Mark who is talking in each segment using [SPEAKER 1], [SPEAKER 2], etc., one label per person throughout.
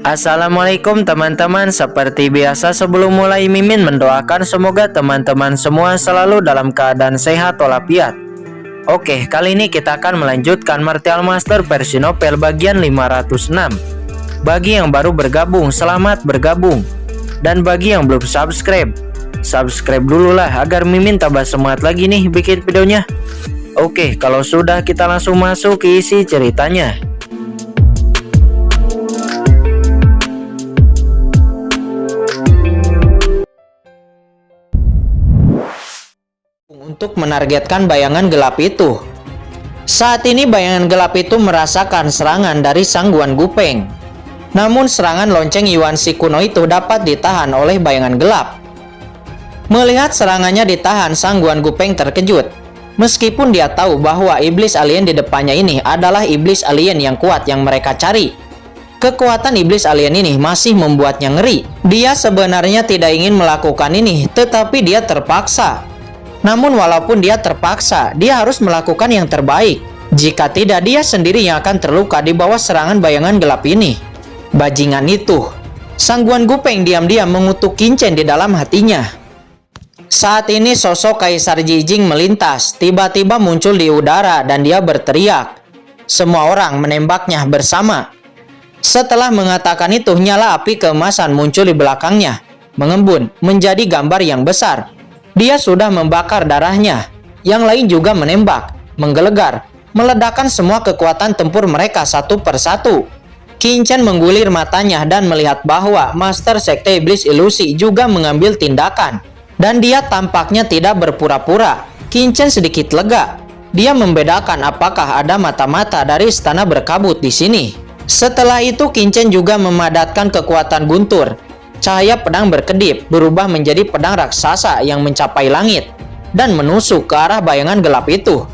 [SPEAKER 1] Assalamualaikum teman-teman. Seperti biasa sebelum mulai Mimin mendoakan semoga teman-teman semua selalu dalam keadaan sehat walafiat. Oke, kali ini kita akan melanjutkan Martial Master versi novel bagian 506. Bagi yang baru bergabung, selamat bergabung. Dan bagi yang belum subscribe, subscribe dulu lah agar Mimin tambah semangat lagi nih bikin videonya. Oke, kalau sudah kita langsung masuk ke isi ceritanya. Untuk menargetkan bayangan gelap itu. Saat ini bayangan gelap itu merasakan serangan dari sang Guan Gupeng. Namun serangan lonceng Yuan Si kuno itu dapat ditahan oleh bayangan gelap. Melihat serangannya ditahan, sang Guan Gupeng terkejut. Meskipun dia tahu bahwa iblis alien di depannya ini adalah iblis alien yang kuat yang mereka cari. Kekuatan iblis alien ini masih membuatnya ngeri. Dia sebenarnya tidak ingin melakukan ini, tetapi dia terpaksa. Namun walaupun dia terpaksa, dia harus melakukan yang terbaik. Jika tidak, dia sendiri yang akan terluka di bawah serangan bayangan gelap ini. Bajingan itu. Sang Guan Gupeng diam-diam mengutuk Qin di dalam hatinya. Saat ini sosok Kaisar Jijing melintas, tiba-tiba muncul di udara dan dia berteriak. Semua orang menembaknya bersama. Setelah mengatakan itu, nyala api keemasan muncul di belakangnya, mengembun menjadi gambar yang besar. Dia sudah membakar darahnya. Yang lain juga menembak, menggelegar, meledakkan semua kekuatan tempur mereka satu persatu. Qin menggulir matanya dan melihat bahwa Master Sekte Iblis Ilusi juga mengambil tindakan. Dan dia tampaknya tidak berpura-pura. Qin sedikit lega. Dia membedakan apakah ada mata-mata dari istana berkabut di sini. Setelah itu Qin juga memadatkan kekuatan guntur. Cahaya pedang berkedip berubah menjadi pedang raksasa yang mencapai langit dan menusuk ke arah bayangan gelap itu.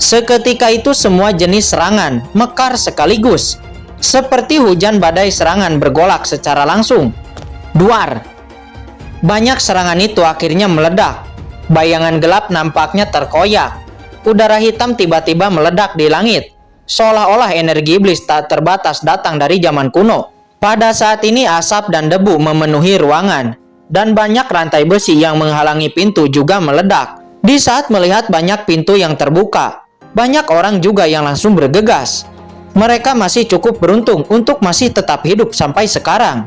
[SPEAKER 1] Seketika itu semua jenis serangan mekar sekaligus. Seperti hujan badai serangan bergolak secara langsung. Duar! Banyak serangan itu akhirnya meledak. Bayangan gelap nampaknya terkoyak. Udara hitam tiba-tiba meledak di langit. Seolah-olah energi iblis tak terbatas datang dari zaman kuno. Pada saat ini asap dan debu memenuhi ruangan, dan banyak rantai besi yang menghalangi pintu juga meledak. Di saat melihat banyak pintu yang terbuka, banyak orang juga yang langsung bergegas. Mereka masih cukup beruntung untuk masih tetap hidup sampai sekarang,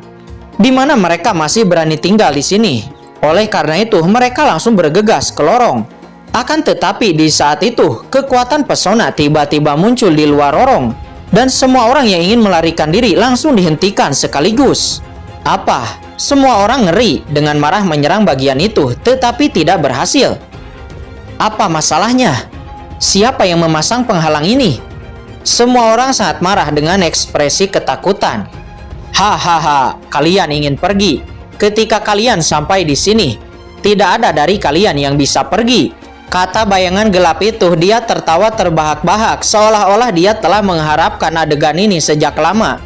[SPEAKER 1] di mana mereka masih berani tinggal di sini. Oleh karena itu, mereka langsung bergegas ke lorong. Akan tetapi di saat itu, kekuatan pesona tiba-tiba muncul di luar lorong. Dan semua orang yang ingin melarikan diri langsung dihentikan sekaligus. Apa? Semua orang ngeri dengan marah menyerang bagian itu, tetapi tidak berhasil. Apa masalahnya? Siapa yang memasang penghalang ini? Semua orang sangat marah dengan ekspresi ketakutan. Hahaha, kalian ingin pergi. Ketika kalian sampai di sini, tidak ada dari kalian yang bisa pergi. Kata bayangan gelap itu. Dia tertawa terbahak-bahak, seolah-olah dia telah mengharapkan adegan ini sejak lama.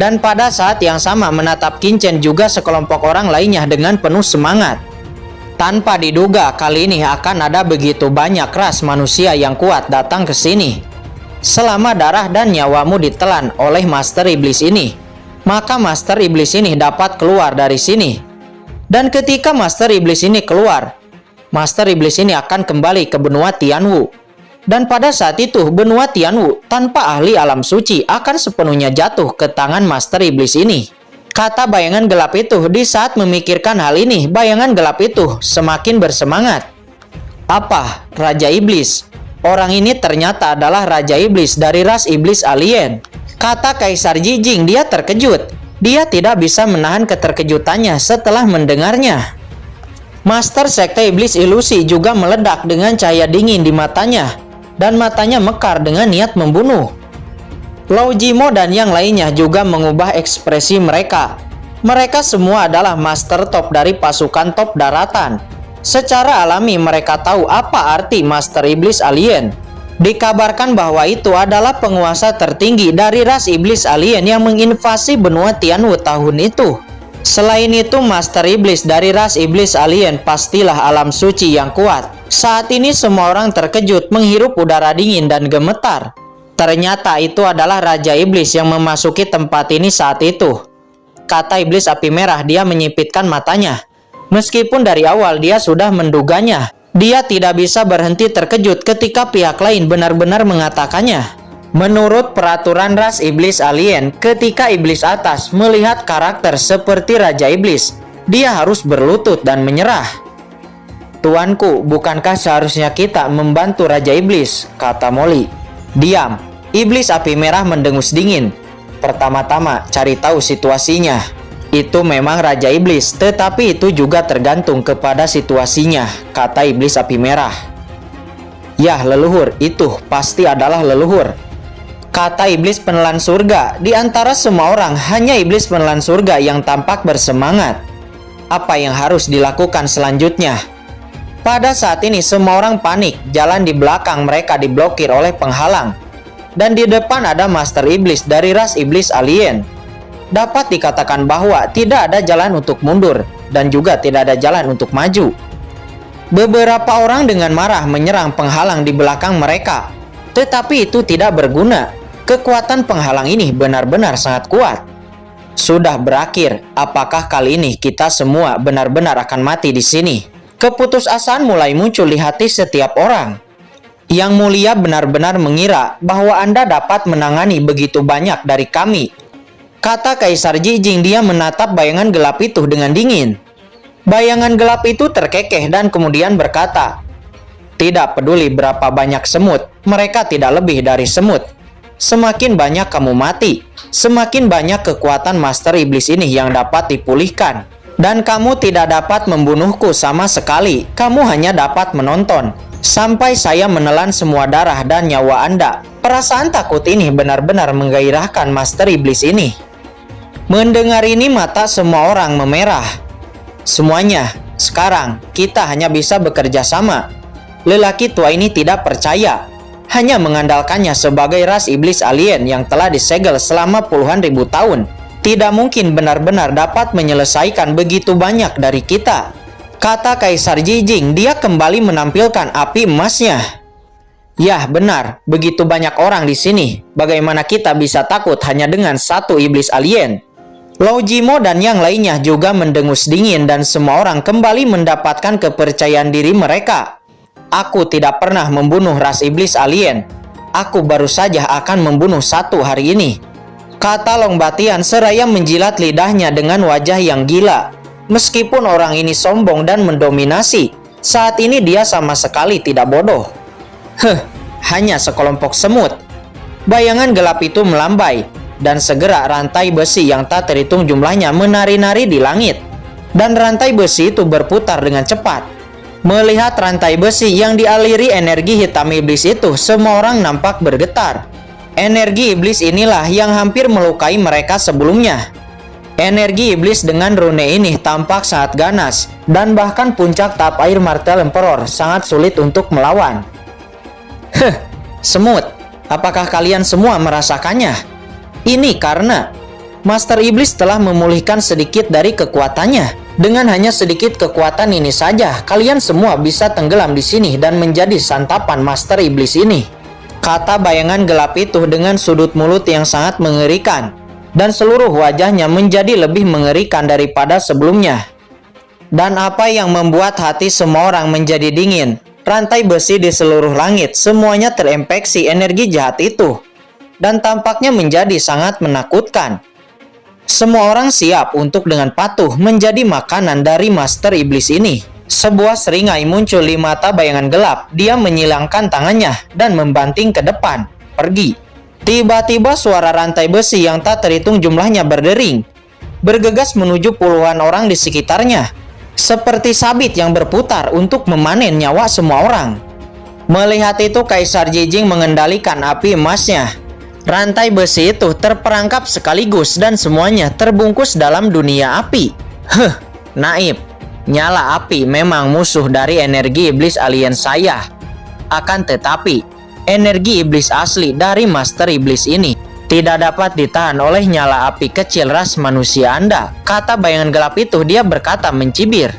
[SPEAKER 1] Dan pada saat yang sama menatap Qin juga sekelompok orang lainnya dengan penuh semangat. Tanpa diduga kali ini akan ada begitu banyak ras manusia yang kuat datang ke sini. Selama darah dan nyawamu ditelan oleh Master Iblis ini, maka Master Iblis ini dapat keluar dari sini. Dan ketika Master Iblis ini keluar, Master Iblis ini akan kembali ke benua Tianwu. Dan pada saat itu, benua Tianwu tanpa ahli alam suci akan sepenuhnya jatuh ke tangan Master Iblis ini. Kata bayangan gelap itu. Di saat memikirkan hal ini, bayangan gelap itu semakin bersemangat. Apa? Raja Iblis? Orang ini ternyata adalah Raja Iblis dari ras Iblis Alien. Kata Kaisar Jijing. Dia terkejut. Dia tidak bisa menahan keterkejutannya setelah mendengarnya. Master Sekte Iblis Ilusi juga meledak dengan cahaya dingin di matanya, dan matanya mekar dengan niat membunuh. Lao Jimo dan yang lainnya juga mengubah ekspresi mereka. Mereka semua adalah master top dari pasukan top daratan. Secara alami mereka tahu apa arti Master Iblis Alien. Dikabarkan bahwa itu adalah penguasa tertinggi dari ras Iblis Alien yang menginvasi benua Tianwu tahun itu. Selain itu, Master Iblis dari ras Iblis Alien pastilah alam suci yang kuat. Saat ini semua orang terkejut menghirup udara dingin dan gemetar. Ternyata itu adalah Raja Iblis yang memasuki tempat ini saat itu. Kata iblis api merah, dia menyipitkan matanya. Meskipun dari awal dia sudah menduganya, dia tidak bisa berhenti terkejut ketika pihak lain benar-benar mengatakannya. Menurut peraturan ras iblis alien, ketika iblis atas melihat karakter seperti Raja Iblis, dia harus berlutut dan menyerah. Tuanku, bukankah seharusnya kita membantu Raja Iblis? Kata Molly. Diam. Iblis api merah mendengus dingin. Pertama-tama cari tahu situasinya. Itu memang Raja Iblis, tetapi itu juga tergantung kepada situasinya, kata iblis api merah. Yah, leluhur, itu pasti adalah leluhur, kata iblis penelan surga. Di antara semua orang, hanya iblis penelan surga yang tampak bersemangat. Apa yang harus dilakukan selanjutnya? Pada saat ini semua orang panik. Jalan di belakang mereka diblokir oleh penghalang. Dan di depan ada Master Iblis dari ras iblis alien. Dapat dikatakan bahwa tidak ada jalan untuk mundur dan juga tidak ada jalan untuk maju. Beberapa orang dengan marah menyerang penghalang di belakang mereka. Tetapi itu tidak berguna. Kekuatan penghalang ini benar-benar sangat kuat. Sudah berakhir. Apakah kali ini kita semua benar-benar akan mati di sini? Keputusasaan mulai muncul di hati setiap orang. Yang Mulia benar-benar mengira bahwa Anda dapat menangani begitu banyak dari kami, kata Kaisar Jijing. Dia menatap bayangan gelap itu dengan dingin. Bayangan gelap itu terkekeh dan kemudian berkata, tidak peduli berapa banyak semut, mereka tidak lebih dari semut. Semakin banyak kamu mati, semakin banyak kekuatan Master Iblis ini yang dapat dipulihkan. Dan kamu tidak dapat membunuhku sama sekali, kamu hanya dapat menonton sampai saya menelan semua darah dan nyawa Anda. Perasaan takut ini benar-benar menggairahkan Master Iblis ini. Mendengar ini mata semua orang memerah. Semuanya, sekarang kita hanya bisa bekerja sama. Lelaki tua ini tidak percaya, hanya mengandalkannya sebagai ras iblis alien yang telah disegel selama puluhan ribu tahun. Tidak mungkin benar-benar dapat menyelesaikan begitu banyak dari kita, kata Kaisar Jijing. Dia kembali menampilkan api emasnya. Yah, benar, begitu banyak orang di sini. Bagaimana kita bisa takut hanya dengan satu iblis alien? Lao Jimo dan yang lainnya juga mendengus dingin dan semua orang kembali mendapatkan kepercayaan diri mereka. Aku tidak pernah membunuh ras iblis alien. Aku baru saja akan membunuh satu hari ini, kata Long Batian seraya menjilat lidahnya dengan wajah yang gila. Meskipun orang ini sombong dan mendominasi, saat ini dia sama sekali tidak bodoh. Hanya sekelompok semut. Bayangan gelap itu melambai, dan segera rantai besi yang tak terhitung jumlahnya menari-nari di langit. Dan rantai besi itu berputar dengan cepat. Melihat rantai besi yang dialiri energi hitam iblis itu, semua orang nampak bergetar. Energi iblis inilah yang hampir melukai mereka sebelumnya. Energi iblis dengan rune ini tampak sangat ganas, dan bahkan puncak tahap air Martel Emperor sangat sulit untuk melawan. Semut, apakah kalian semua merasakannya? Ini karena Master Iblis telah memulihkan sedikit dari kekuatannya. Dengan hanya sedikit kekuatan ini saja, kalian semua bisa tenggelam di sini dan menjadi santapan Master Iblis ini, kata bayangan gelap itu dengan sudut mulut yang sangat mengerikan. Dan seluruh wajahnya menjadi lebih mengerikan daripada sebelumnya. Dan apa yang membuat hati semua orang menjadi dingin? Rantai besi di seluruh langit semuanya terinfeksi energi jahat itu. Dan tampaknya menjadi sangat menakutkan. Semua orang siap untuk dengan patuh menjadi makanan dari Master Iblis ini. Sebuah seringai muncul di mata bayangan gelap. Dia menyilangkan tangannya dan membanting ke depan. Pergi. Tiba-tiba suara rantai besi yang tak terhitung jumlahnya berdering, bergegas menuju puluhan orang di sekitarnya, seperti sabit yang berputar untuk memanen nyawa semua orang. Melihat itu, Kaisar Jijing mengendalikan api emasnya. Rantai besi itu terperangkap sekaligus dan semuanya terbungkus dalam dunia api. Naib, nyala api memang musuh dari energi iblis alien saya. Akan tetapi, energi iblis asli dari Master Iblis ini tidak dapat ditahan oleh nyala api kecil ras manusia Anda, kata bayangan gelap itu. Dia berkata mencibir.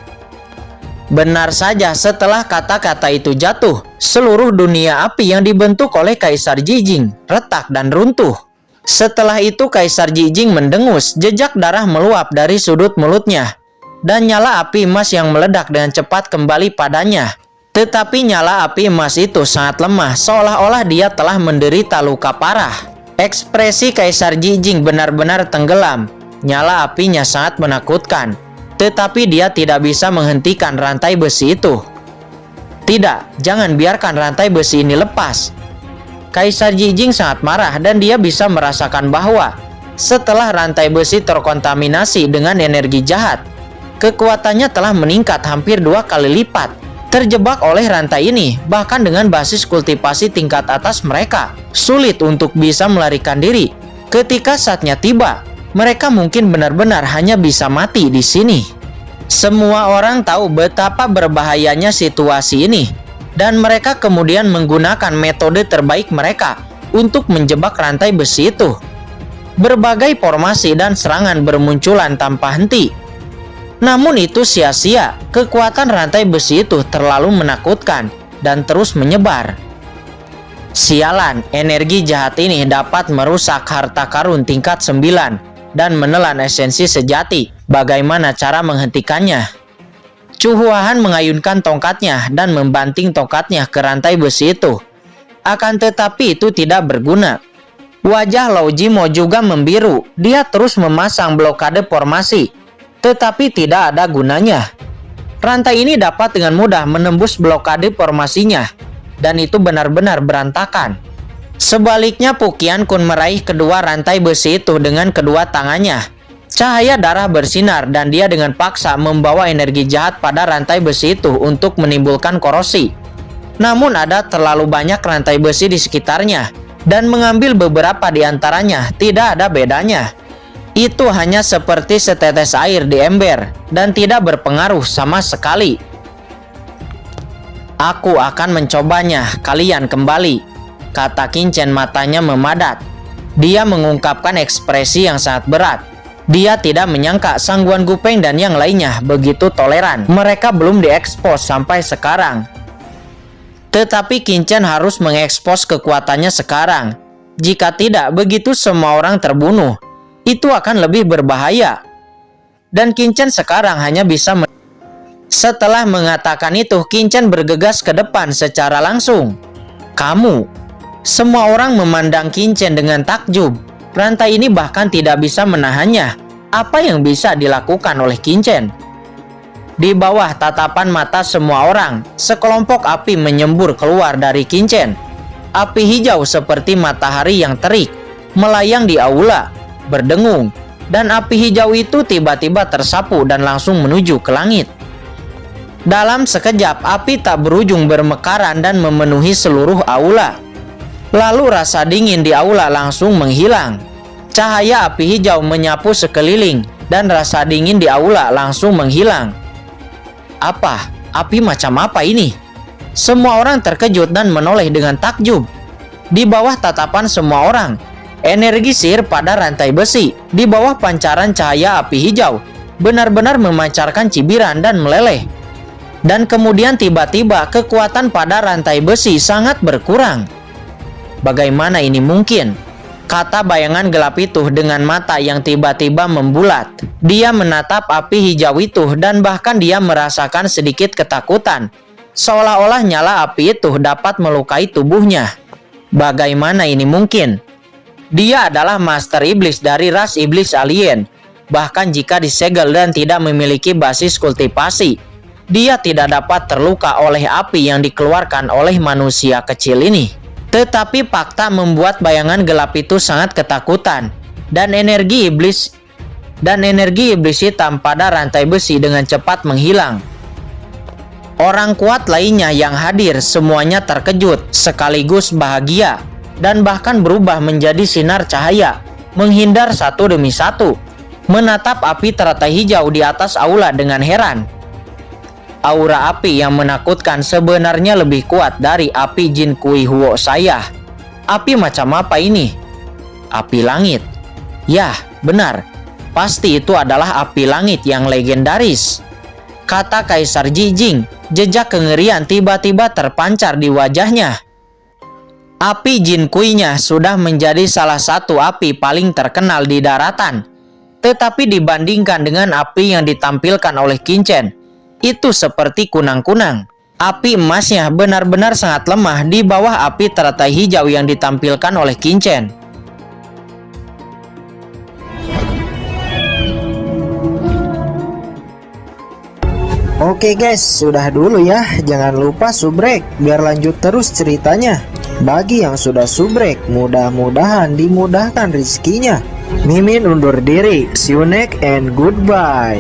[SPEAKER 1] Benar saja, setelah kata-kata itu jatuh, seluruh dunia api yang dibentuk oleh Kaisar Jijing retak dan runtuh. Setelah itu Kaisar Jijing mendengus, jejak darah meluap dari sudut mulutnya, dan nyala api emas yang meledak dengan cepat kembali padanya. Tetapi nyala api emas itu sangat lemah, seolah-olah dia telah menderita luka parah. Ekspresi Kaisar Jijing benar-benar tenggelam. Nyala apinya sangat menakutkan. Tetapi dia tidak bisa menghentikan rantai besi itu. Tidak, jangan biarkan rantai besi ini lepas. Kaisar Jijing sangat marah dan dia bisa merasakan bahwa setelah rantai besi terkontaminasi dengan energi jahat, kekuatannya telah meningkat hampir 2 kali lipat. Terjebak oleh rantai ini, bahkan dengan basis kultivasi tingkat atas mereka, sulit untuk bisa melarikan diri. Ketika saatnya tiba, mereka mungkin benar-benar hanya bisa mati di sini. Semua orang tahu betapa berbahayanya situasi ini, dan mereka kemudian menggunakan metode terbaik mereka untuk menjebak rantai besi itu. Berbagai formasi dan serangan bermunculan tanpa henti. Namun itu sia-sia, kekuatan rantai besi itu terlalu menakutkan dan terus menyebar. Sialan, energi jahat ini dapat merusak harta karun tingkat 9 dan menelan esensi sejati. Bagaimana cara menghentikannya? Chu Huahan mengayunkan tongkatnya dan membanting tongkatnya ke rantai besi itu. Akan tetapi itu tidak berguna. Wajah Lao Jimo juga membiru. Dia terus memasang blokade formasi, tetapi tidak ada gunanya. Rantai ini dapat dengan mudah menembus blokade formasinya, dan itu benar-benar berantakan. Sebaliknya, Pukian Kun meraih kedua rantai besi itu dengan kedua tangannya. Cahaya darah bersinar dan dia dengan paksa membawa energi jahat pada rantai besi itu untuk menimbulkan korosi. Namun ada terlalu banyak rantai besi di sekitarnya, dan mengambil beberapa di antaranya tidak ada bedanya. Itu hanya seperti setetes air di ember dan tidak berpengaruh sama sekali. Aku akan mencobanya, kalian kembali, kata Qin matanya memadat. Dia mengungkapkan ekspresi yang sangat berat. Dia tidak menyangka Sangguan Gupeng dan yang lainnya begitu toleran. Mereka belum diekspos sampai sekarang. Tetapi Qin harus mengekspos kekuatannya sekarang. Jika tidak, begitu semua orang terbunuh, itu akan lebih berbahaya. Dan Qin sekarang hanya bisa Setelah mengatakan itu, Qin bergegas ke depan secara langsung. Kamu. Semua orang memandang Qin dengan takjub. Rantai ini bahkan tidak bisa menahannya. Apa yang bisa dilakukan oleh Qin? Di bawah tatapan mata semua orang, sekelompok api menyembur keluar dari Qin. Api hijau seperti matahari yang terik, melayang di aula, berdengung, dan api hijau itu tiba-tiba tersapu dan langsung menuju ke langit. Dalam sekejap, api tak berujung bermekaran dan memenuhi seluruh aula. Lalu rasa dingin di aula langsung menghilang. Cahaya api hijau menyapu sekeliling, dan rasa dingin di aula langsung menghilang. Apa? Api macam apa ini? Semua orang terkejut dan menoleh dengan takjub. Di bawah tatapan semua orang, energi sihir pada rantai besi, di bawah pancaran cahaya api hijau, benar-benar memancarkan cibiran dan meleleh. Dan kemudian tiba-tiba kekuatan pada rantai besi sangat berkurang. Bagaimana ini mungkin? Kata bayangan gelap itu dengan mata yang tiba-tiba membulat. Dia menatap api hijau itu dan bahkan dia merasakan sedikit ketakutan. Seolah-olah nyala api itu dapat melukai tubuhnya. Bagaimana ini mungkin? Dia adalah master iblis dari ras iblis alien. Bahkan jika disegel dan tidak memiliki basis kultivasi, dia tidak dapat terluka oleh api yang dikeluarkan oleh manusia kecil ini. Tetapi fakta membuat bayangan gelap itu sangat ketakutan, dan energi iblis hitam pada rantai besi dengan cepat menghilang. Orang kuat lainnya yang hadir semuanya terkejut, sekaligus bahagia, dan bahkan berubah menjadi sinar cahaya, menghindar satu demi satu, menatap api teratai hijau di atas aula dengan heran. Aura api yang menakutkan sebenarnya lebih kuat dari api Jin Kui Huo saya. Api macam apa ini? Api langit. Ya, benar. Pasti itu adalah api langit yang legendaris. kata Kaisar Jijing. Jejak kengerian tiba-tiba terpancar di wajahnya. Api Jin Kui-nya sudah menjadi salah satu api paling terkenal di daratan. Tetapi dibandingkan dengan api yang ditampilkan oleh Qin Chen, itu seperti kunang-kunang. Api emasnya benar-benar sangat lemah di bawah api teratai hijau yang ditampilkan oleh Qin Chen.
[SPEAKER 2] Oke guys, sudah dulu ya. Jangan lupa subrek biar lanjut terus ceritanya. Bagi yang sudah subrek, mudah-mudahan dimudahkan rezekinya. Mimin undur diri. See you next and goodbye.